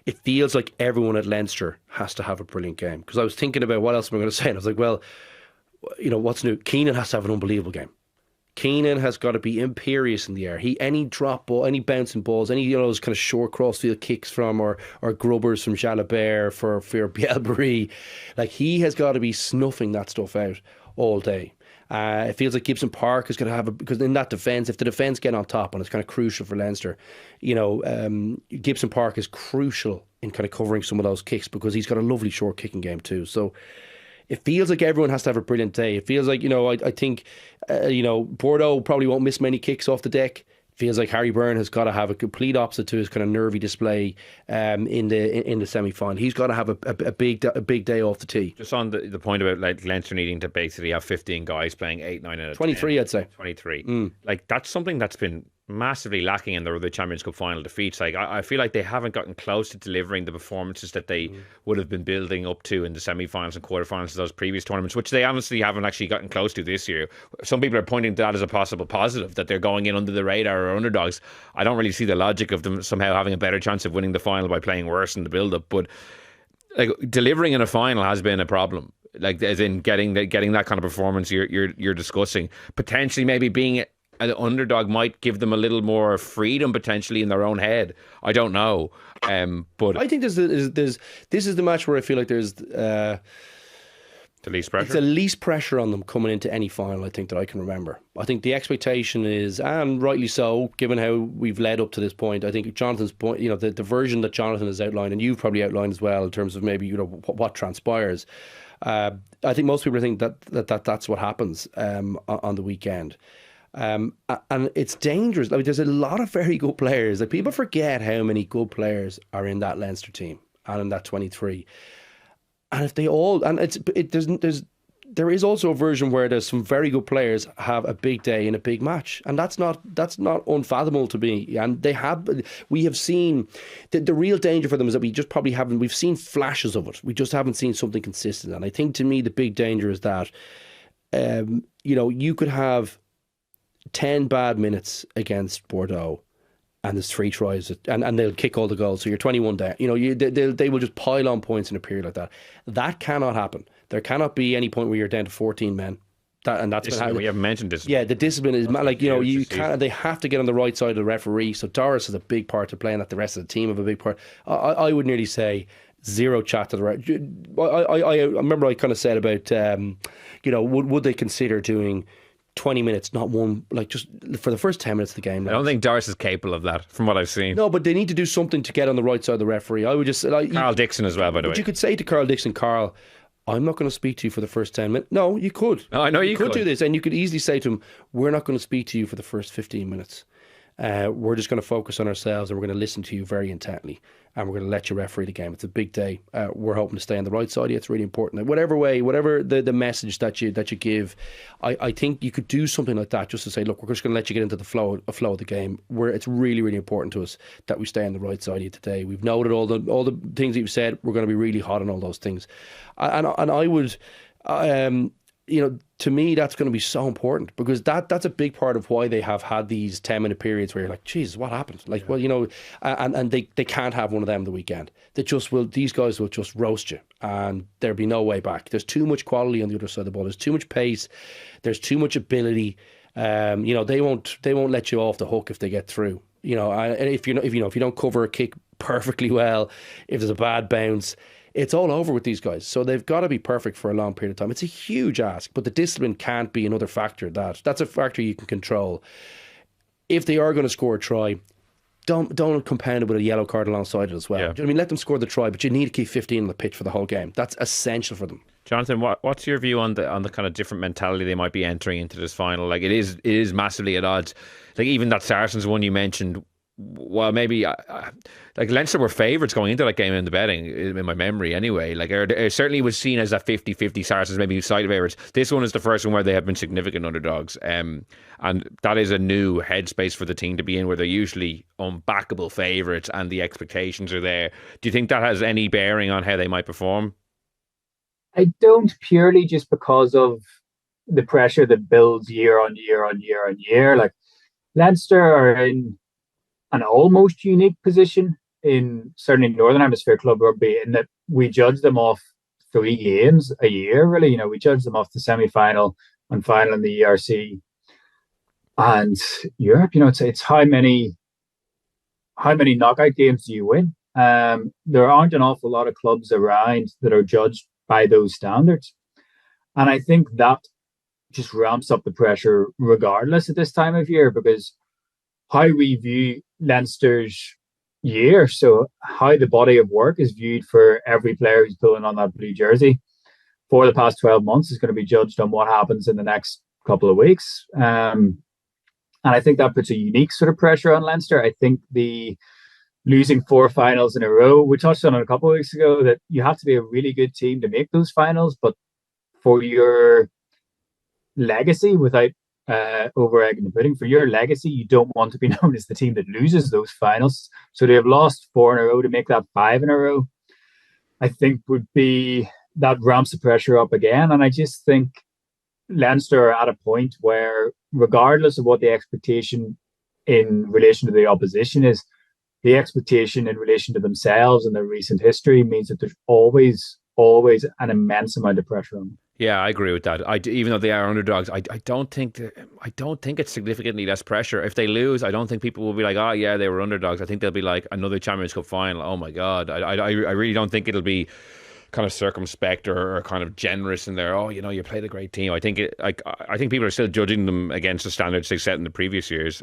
it feels like everyone at Leinster has to have a brilliant game. Because I was thinking about what else am I going to say, and I was like, well, what's new? Keenan has to have an unbelievable game. Keenan has got to be imperious in the air. Any drop ball, any bouncing balls, any those kind of short crossfield kicks from or grubbers from Jalabert for Bielbury, like he has got to be snuffing that stuff out all day. It feels like Gibson Park is going to have because in that defence, if the defence get on top, and it's kind of crucial for Leinster, Gibson Park is crucial in kind of covering some of those kicks because he's got a lovely short kicking game too. So it feels like everyone has to have a brilliant day. It feels like, I think, Bordeaux probably won't miss many kicks off the deck. It feels like Harry Byrne has got to have a complete opposite to his kind of nervy display in the semi-final. He's got to have a big day off the tee. Just on the point about like Leinster needing to basically have 15 guys playing 8, 9 and 23, 10. I'd say. 23. Like that's something that's been massively lacking in the Champions Cup final defeats. Like I feel like they haven't gotten close to delivering the performances that they would have been building up to in the semi-finals and quarterfinals of those previous tournaments, which they honestly haven't actually gotten close to this year. Some people are pointing to that as a possible positive, that they're going in under the radar or underdogs. I don't really see the logic of them somehow having a better chance of winning the final by playing worse in the build-up, but like delivering in a final has been a problem. Like as in getting that kind of performance you're discussing. Potentially maybe being an underdog might give them a little more freedom potentially in their own head. I don't know, but I think this is the match where I feel like there's the least pressure. It's the least pressure on them coming into any final, I think, that I can remember. I think the expectation is, and rightly so, given how we've led up to this point. I think Jonathan's point, the version that Jonathan has outlined, and you've probably outlined as well, in terms of maybe what transpires. I think most people think that's what happens on the weekend. And it's dangerous. I mean, there's a lot of very good players. Like people forget how many good players are in that Leinster team and in that 23. And if they all, and there is also a version where there's some very good players have a big day in a big match, and that's not unfathomable to me. And we have seen the real danger for them is that we just probably haven't. We've seen flashes of it. We just haven't seen something consistent. And I think to me the big danger is that, you could have 10 bad minutes against Bordeaux and there's 3 tries and they'll kick all the goals, so you're 21 down. They will just pile on points in a period like that. That cannot happen. There cannot be any point where you're down to 14 men. That's we haven't mentioned this. Yeah, the discipline is like you can't. They have to get on the right side of the referee. So Doris has a big part to play, and that the rest of the team have a big part. I would nearly say zero chat to the right. I remember I kind of said about would they consider doing 20 minutes, not one, like just for the first 10 minutes of the game. I don't think Doris is capable of that, from what I've seen. No, but they need to do something to get on the right side of the referee. I would just Carl Dixon as well, by the way. But you could say to Carl Dixon, Carl, I'm not going to speak to you for the first 10 minutes. No, you could. No, I know you could do this, and you could easily say to him, we're not going to speak to you for the first 15 minutes. We're just going to focus on ourselves, and we're going to listen to you very intently, and we're going to let you referee the game. It's a big day. We're hoping to stay on the right side. It's really important. Whatever the message that you give, I think you could do something like that, just to say, look, we're just going to let you get into the flow of the game. It's really, really important to us that we stay on the right side of you today. We've noted all the things that you've said. We're going to be really hot on all those things, and I would. To me, that's going to be so important, because that's a big part of why they have had these 10-minute periods where you're like, Jesus, what happened? Like, well, and they can't have one of them the weekend. These guys will just roast you, and there'll be no way back. There's too much quality on the other side of the ball. There's too much pace. There's too much ability. They won't let you off the hook if they get through. If you don't cover a kick perfectly well, if there's a bad bounce, it's all over with these guys. So they've got to be perfect for a long period of time. It's a huge ask, but the discipline can't be another factor. That's a factor you can control. If they are going to score a try, don't compound it with a yellow card alongside it as well. Yeah. Let them score the try, but you need to keep 15 on the pitch for the whole game. That's essential for them. Jonathan, what's your view on the kind of different mentality they might be entering into this final? Like it is massively at odds. Like even that Saracens one you mentioned. Well, maybe like Leinster were favourites going into that game in the betting, in my memory anyway. Like it certainly was seen as a 50-50 Saracens, maybe slight favourites. This one is the first one where they have been significant underdogs, and that is a new headspace for the team to be in, where they're usually unbackable favourites and the expectations are there. Do you think that has any bearing on how they might perform? I don't, purely just because of the pressure that builds year on year on year on year. Like Leinster are in an almost unique position in certainly Northern Hemisphere club rugby in that we judge them off 3 games a year, really. We judge them off the semi-final and final in the ERC. And Europe, it's how many knockout games do you win? There aren't an awful lot of clubs around that are judged by those standards. And I think that just ramps up the pressure regardless at this time of year, because how we view Leinster's year, so how the body of work is viewed for every player who's pulling on that blue jersey for the past 12 months is going to be judged on what happens in the next couple of weeks. And I think that puts a unique sort of pressure on Leinster. I think the losing 4 finals in a row, we touched on it a couple of weeks ago, that you have to be a really good team to make those finals, but for your legacy, without over egging the pudding, for your legacy, you don't want to be known as the team that loses those finals. So they have lost 4 in a row. To make that 5 in a row, I think would be, that ramps the pressure up again. And I just think Leinster are at a point where, regardless of what the expectation in relation to the opposition is, the expectation in relation to themselves and their recent history means that there's always an immense amount of pressure on them. Yeah, I agree with that. Even though they are underdogs, I don't think it's significantly less pressure. If they lose, I don't think people will be like, oh yeah, they were underdogs. I think they'll be like, another Champions Cup final. Oh my God. I really don't think it'll be kind of circumspect or kind of generous in there. Oh, you played a great team. I think people are still judging them against the standards they set in the previous years.